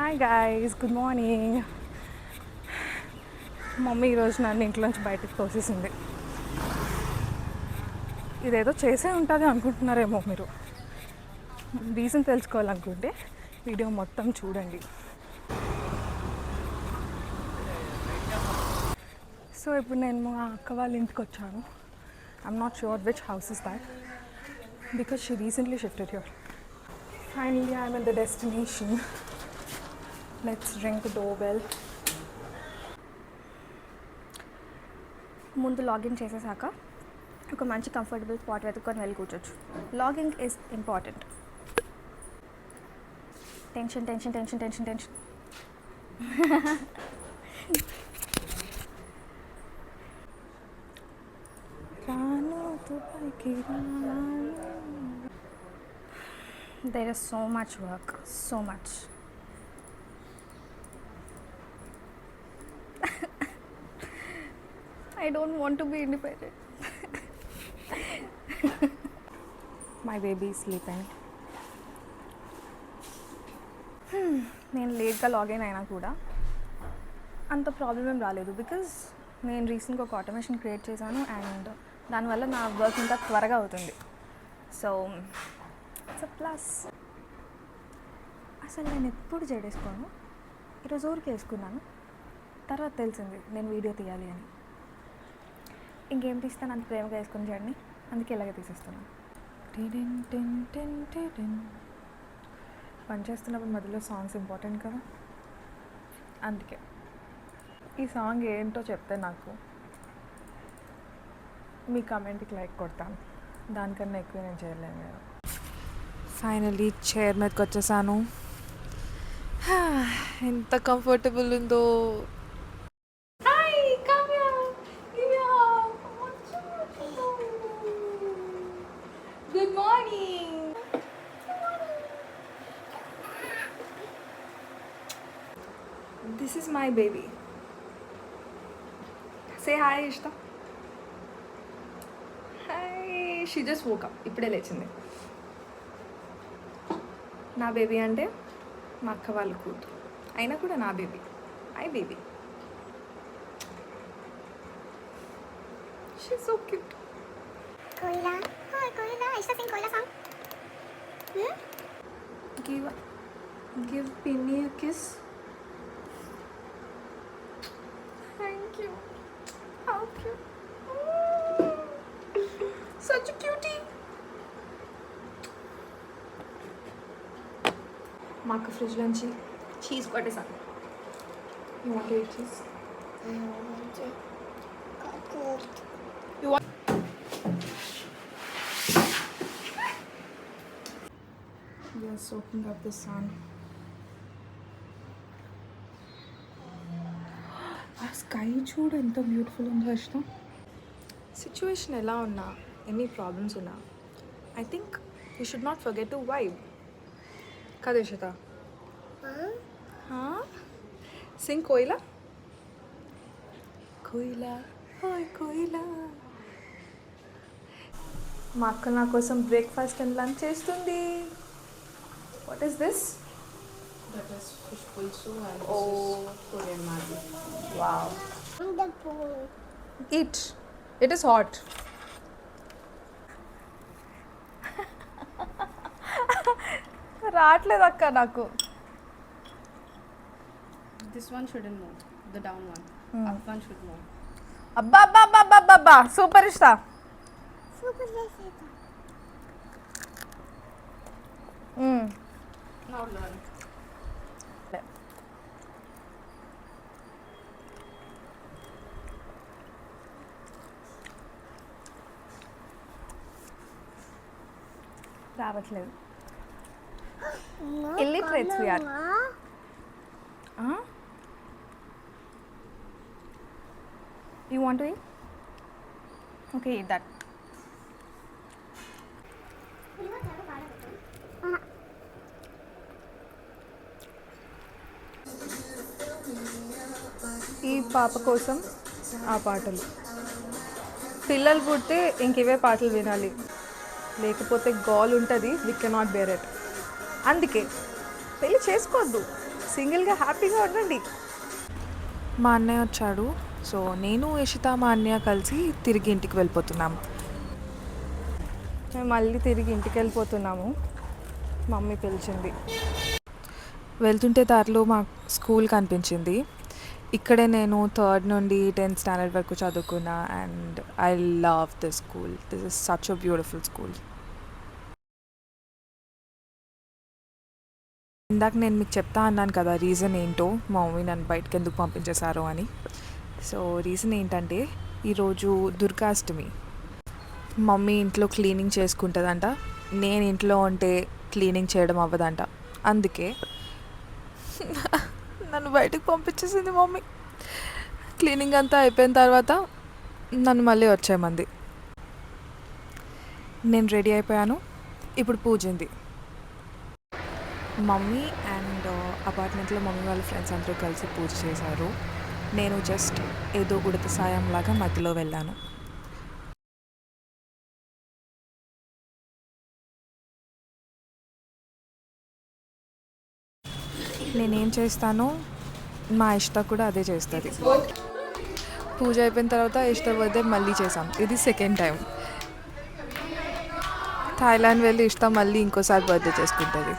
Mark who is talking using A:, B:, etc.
A: Hi guys, good morning. Mummy ఈరోజు నన్ను ఇంట్లోంచి బయటకు తోసేసింది. ఇదేదో చేసే ఉంటుంది అనుకుంటున్నారేమో మీరు. రీజన్ తెలుసుకోవాలనుకుంటే వీడియో మొత్తం చూడండి. సో ఇప్పుడు నేను మా అక్క వాళ్ళ ఇంటికి వచ్చాను. I'm not sure which house is that because she recently shifted here. Finally I'm at the destination. Let's ring the door bell. ముందు లాగిన్ చేసేసాక ఒక మంచి కంఫర్టబుల్ స్పాట్ వెతుక్కొని వెళ్ళి కూర్చోచ్చు. Logging is important. Tension tension tension tension tension There is so much work, so much. I don't want to be independent. My baby is sleeping. నేను లేట్గా login అయినా కూడా అంత ప్రాబ్లం ఏం రాలేదు బికాజ్ నేను రీసెంట్గా ఒక ఆటోమేషన్ క్రియేట్ చేశాను అండ్ దానివల్ల నా వర్క్ ఇంకా త్వరగా అవుతుంది. So it's a plus. అసలు నేను ఎప్పుడు జడేసుకోను, ఈరోజు ఊరికి వేసుకున్నాను. తర్వాత తెలిసింది నేను వీడియో తీయాలి అని. ఇంకేం తీస్తాను, అంత ప్రేమగా వేసుకుని జడని, అందుకే ఇలాగే తీసేస్తున్నాను. పని చేస్తున్నప్పుడు మధ్యలో సాంగ్స్ ఇంపార్టెంట్ కదా, అందుకే. ఈ సాంగ్ ఏంటో చెప్తే నాకు మీ కమెంట్కి లైక్ కొడతాను, దానికన్నా ఎక్కువ నేను చేయలేను. నేను ఫైనల్లీ చైర్ మీదకి వచ్చేసాను. ఎంత కంఫర్టబుల్ ఉందో. Good morning. This is my baby. Say hi ఇష్టం. Hi. She just woke up, ఇప్పుడే లేచింది. నా బేబీ అంటే మా అక్క వాళ్ళ కూతురు అయినా కూడా నా baby. I baby. She so cute.
B: Koila, hi Koila, Aisha sing Koila song.
A: Give Pinny a kiss. Thank you. How cute. Such a cutie. మా అక్క ఫ్రిడ్జ్ నుంచి cheese కొట్టేసాను. You want to eat cheese? You want? We are soaking up the sun. ఆ sky చూడు ఎంత beautiful ఉందో ఇష్టం. Situation ఎలా ఉన్నా, ఎన్ని ప్రాబ్లమ్స్ ఉన్నా, I think you should not forget to vibe. కదా ఇషిత? సింగ్ కోయిలా. కోయిలా, హాయ్ కోయిలా. మా అక్క నా కోసం బ్రేక్ఫాస్ట్ అండ్ లంచ్ చేస్తుంది. What is this?
C: That is fish pulsu and
A: Oh.
C: this is Korean maggi.
A: Wow.
B: Wonderful.
A: Eat. It is hot. రావట్లేదు అక్క నాకు.
C: This one shouldn't move. The down one. Up one should move.
A: అబ్బా అబ్బా అబ్బా అబ్బా అబ్బా, super ఇష్టా.
B: Super Jessica.
C: Now learn.
A: రావట్లేదు.
B: No
A: Illiterates we are.
B: color.
A: You want to eat? Okay, eat that. ఈ పాప కోసం ఆ పాటలు. పిల్లలు పుడితే ఇంక ఇవే పాటలు వినాలి, లేకపోతే గోల్ ఉంటుంది. We cannot bear it. అందుకే పెళ్ళి చేసుకోవద్దు. సింగిల్గా హ్యాపీగా ఉండండి.
D: మా అన్నయ్య వచ్చాడు. సో నేను యషిత మా అన్నయ్య కలిసి తిరిగి ఇంటికి వెళ్ళిపోతున్నాం.
A: మేము మళ్ళీ తిరిగి ఇంటికి వెళ్ళిపోతున్నాము. మమ్మీ పిలిచింది.
D: వెళ్తుంటే దారిలో మా స్కూల్ కనిపించింది. ఇక్కడే నేను 3rd నుండి 10th స్టాండర్డ్ వరకు చదువుకున్నా. And I love this school. This is such a beautiful school. ఇందాక నేను మీకు చెప్తా అన్నాను కదా రీజన్ ఏంటో, మా మమ్మీ నన్ను బయటకు ఎందుకు పంపించేశారో అని. సో రీజన్ ఏంటంటే ఈరోజు దుర్గాష్టమి. మమ్మీ ఇంట్లో క్లీనింగ్ చేసుకుంటుందంట. నేను ఇంట్లో ఉంటే క్లీనింగ్ చేయడం అవ్వదంట. అందుకే నన్ను బయటకు పంపించేసింది మమ్మీ. క్లీనింగ్ అంతా అయిపోయిన తర్వాత నన్ను మళ్ళీ వచ్చేయమంది. నేను రెడీ అయిపోయాను. ఇప్పుడు పూజ ఉంది. మమ్మీ అండ్ అపార్ట్మెంట్లో మమ్మీ వాళ్ళ ఫ్రెండ్స్ అందరూ కలిసి పూజ చేశారు. నేను జస్ట్ ఏదో ఉడత సాయంలాగా మధ్యలో వెళ్ళాను. నేనేం చేస్తానో మా ఇష్ట కూడా అదే చేస్తుంది. పూజ అయిపోయిన తర్వాత ఇష్ట బర్త్డే మళ్ళీ చేసాం. ఇది సెకండ్ టైం. థాయిలాండ్ వెళ్ళి ఇష్ట మళ్ళీ ఇంకోసారి బర్త్డే చేసుకుంటుంది.